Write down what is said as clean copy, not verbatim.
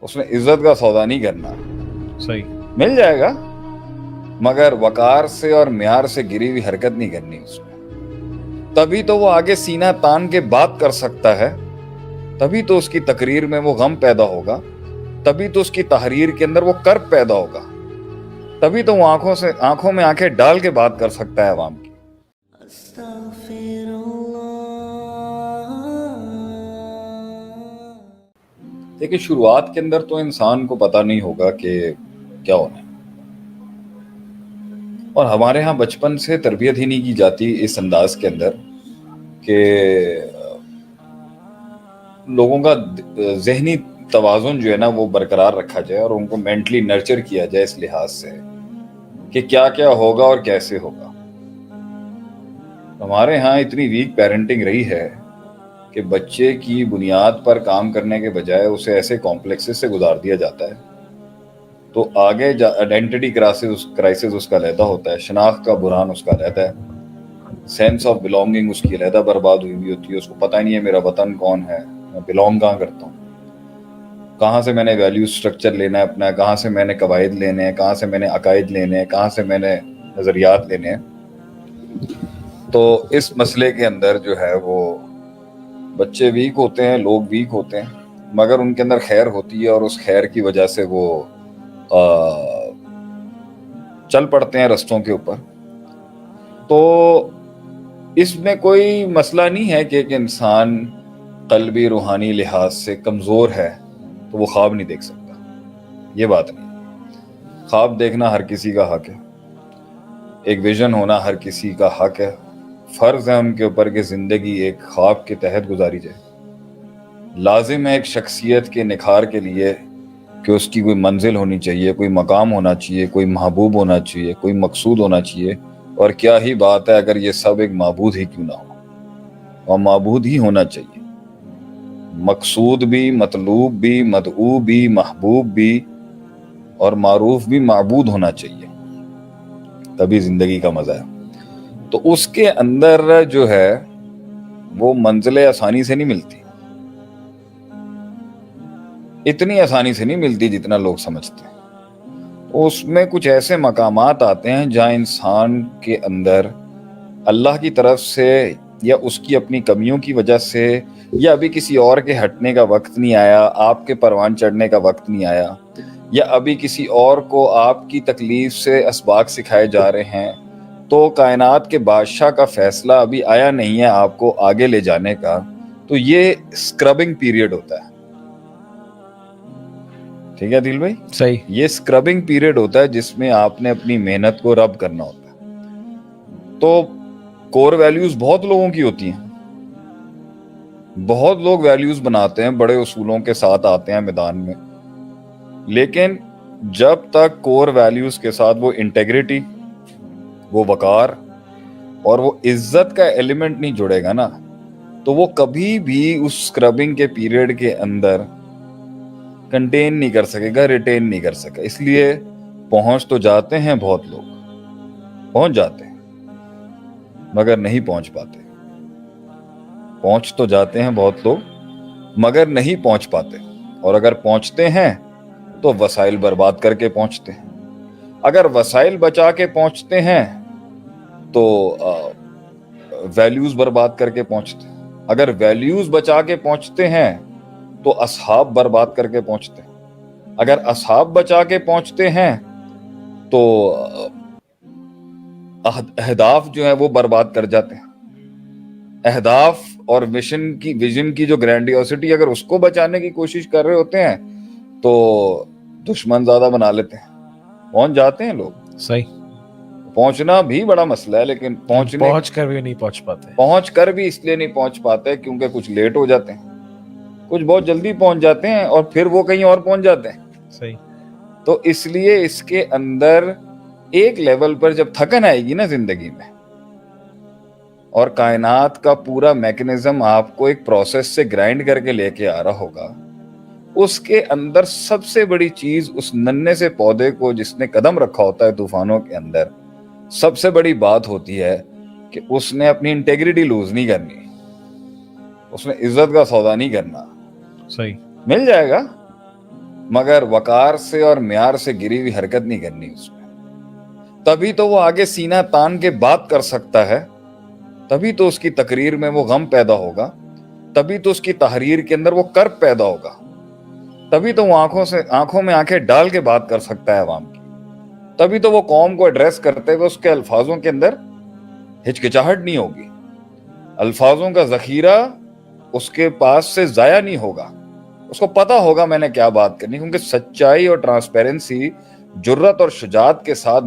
اس نے عزت کا سودا نہیں کرنا. صحیح. مل جائے گا مگر وقار سے اور معیار سے گری ہوئی حرکت نہیں کرنی اس میں. تبھی تو وہ آگے سینہ تان کے بات کر سکتا ہے, تبھی تو اس کی تقریر میں وہ غم پیدا ہوگا, تبھی تو اس کی تحریر کے اندر وہ کرب پیدا ہوگا, تبھی تو وہ آنکھوں میں آنکھیں ڈال کے بات کر سکتا ہے عوام کی. دیکھیں شروعات کے اندر تو انسان کو پتہ نہیں ہوگا کہ کیا ہونا ہے, اور ہمارے ہاں بچپن سے تربیت ہی نہیں کی جاتی اس انداز کے اندر کہ لوگوں کا ذہنی توازن جو ہے نا وہ برقرار رکھا جائے اور ان کو مینٹلی نرچر کیا جائے اس لحاظ سے کہ کیا کیا ہوگا اور کیسے ہوگا. ہمارے ہاں اتنی ویک پیرنٹنگ رہی ہے کہ بچے کی بنیاد پر کام کرنے کے بجائے اسے ایسے کمپلیکسز سے گزار دیا جاتا ہے تو آگے آئیڈینٹی کرائسس اس کا علیحدہ ہوتا ہے, شناخت کا بحران اس کا علیحدہ ہے, سینس آف بلونگنگ اس کی علیحدہ برباد ہوئی ہوتی ہے. اس کو پتہ نہیں ہے میرا وطن کون ہے, میں بلونگ کہاں کرتا ہوں, کہاں سے میں نے ویلیو سٹرکچر لینا ہے اپنا, کہاں سے میں نے قواعد لینے ہیں, کہاں سے میں نے عقائد لینے ہیں, کہاں سے میں نے نظریات لینے ہیں. تو اس مسئلے کے اندر جو ہے وہ بچے ویک ہوتے ہیں, لوگ ویک ہوتے ہیں, مگر ان کے اندر خیر ہوتی ہے اور اس خیر کی وجہ سے وہ چل پڑتے ہیں رستوں کے اوپر. تو اس میں کوئی مسئلہ نہیں ہے کہ ایک انسان قلبی روحانی لحاظ سے کمزور ہے تو وہ خواب نہیں دیکھ سکتا, یہ بات نہیں. خواب دیکھنا ہر کسی کا حق ہے, ایک ویژن ہونا ہر کسی کا حق ہے. فرض ہے ان کے اوپر کہ زندگی ایک خواب کے تحت گزاری جائے. لازم ہے ایک شخصیت کے نکھار کے لیے کہ اس کی کوئی منزل ہونی چاہیے, کوئی مقام ہونا چاہیے, کوئی محبوب ہونا چاہیے, کوئی مقصود ہونا چاہیے. اور کیا ہی بات ہے اگر یہ سب ایک معبود ہی کیوں نہ ہو, اور معبود ہی ہونا چاہیے. مقصود بھی, مطلوب بھی, مدعو بھی, محبوب بھی اور معروف بھی معبود ہونا چاہیے, تبھی زندگی کا مزہ ہے. تو اس کے اندر جو ہے وہ منزلیں آسانی سے نہیں ملتی, اتنی آسانی سے نہیں ملتی جتنا لوگ سمجھتے ہیں. اس میں کچھ ایسے مقامات آتے ہیں جہاں انسان کے اندر اللہ کی طرف سے یا اس کی اپنی کمیوں کی وجہ سے یا ابھی کسی اور کے ہٹنے کا وقت نہیں آیا, آپ کے پروان چڑھنے کا وقت نہیں آیا, یا ابھی کسی اور کو آپ کی تکلیف سے اسباق سکھائے جا رہے ہیں, تو کائنات کے بادشاہ کا فیصلہ ابھی آیا نہیں ہے آپ کو آگے لے جانے کا, تو یہ اسکربنگ پیریڈ ہوتا ہے. ٹھیک ہے دل بھائی, صحیح. یہ اسکربنگ پیریڈ ہوتا ہے جس میں آپ نے اپنی محنت کو رب کرنا ہوتا ہے. تو کور ویلیوز بہت لوگوں کی ہوتی ہیں, بہت لوگ ویلیوز بناتے ہیں, بڑے اصولوں کے ساتھ آتے ہیں میدان میں, لیکن جب تک کور ویلیوز کے ساتھ وہ انٹیگریٹی, وہ وقار اور وہ عزت کا ایلیمنٹ نہیں جڑے گا نا, تو وہ کبھی بھی اس اسکربنگ کے پیریڈ کے اندر کنٹین نہیں کر سکے گا, ریٹین نہیں کر سکے. اس لیے پہنچ تو جاتے ہیں بہت لوگ, پہنچ جاتے ہیں مگر نہیں پہنچ پاتے. پہنچ تو جاتے ہیں بہت لوگ مگر نہیں پہنچ پاتے, اور اگر پہنچتے ہیں تو وسائل برباد کر کے پہنچتے ہیں. اگر وسائل بچا کے پہنچتے ہیں تو ویلیوز برباد کر کے پہنچتے ہیں. اگر ویلیوز بچا کے پہنچتے ہیں تو اصحاب برباد کر کے پہنچتے ہیں. اگر اصحاب بچا کے پہنچتے ہیں تو اہداف جو ہیں وہ برباد کر جاتے ہیں. اہداف اور ویژن کی جو گرینڈیوسٹی اگر اس کو بچانے کی کوشش کر رہے ہوتے ہیں تو دشمن زیادہ بنا لیتے ہیں, پہنچ جاتے ہیں لوگ. صحیح. پہنچنا بھی بڑا مسئلہ ہے, لیکن پہنچ کر بھی نہیں پہنچ پاتے. پہنچ کر بھی اس لیے نہیں پہنچ پاتے کیونکہ کچھ لیٹ ہو جاتے ہیں, کچھ بہت جلدی پہنچ جاتے ہیں اور پھر وہ کہیں اور پہنچ جاتے ہیں. صحیح. تو اس لیے اس کے اندر ایک لیول پر جب تھکن آئے گی نا زندگی میں, اور کائنات کا پورا میکنزم آپ کو ایک پروسیس سے گرائنڈ کر کے لے کے آ رہا ہوگا, اس کے اندر سب سے بڑی چیز اس ننھے سے پودے کو جس نے قدم رکھا ہوتا ہے طوفانوں کے اندر, سب سے بڑی بات ہوتی ہے کہ اس نے اپنی انٹیگریٹی لوز نہیں کرنی, اس نے عزت کا سودا نہیں کرنا. صحیح. مل جائے گا مگر وقار سے اور معیار سے گری ہوئی حرکت نہیں کرنی اس میں. تبھی تو وہ آگے سینہ تان کے بات کر سکتا ہے, تبھی تو اس کی تقریر میں وہ غم پیدا ہوگا, تبھی تو اس کی تحریر کے اندر وہ کرب پیدا ہوگا, تبھی تو وہ آنکھوں میں آنکھیں ڈال کے بات کر سکتا ہے عوام کی, تبھی تو وہ قوم کو ایڈریس کرتے ہوئے اس کے الفاظوں کے اندر ہچکچاہٹ نہیں ہوگی, الفاظوں کا ذخیرہ اس کے پاس سے ضائع نہیں ہوگا, اس کو پتا ہوگا میں نے کیا بات کرنی, کیونکہ سچائی اور ٹرانسپیرنسی جرت اور شجاعت کے ساتھ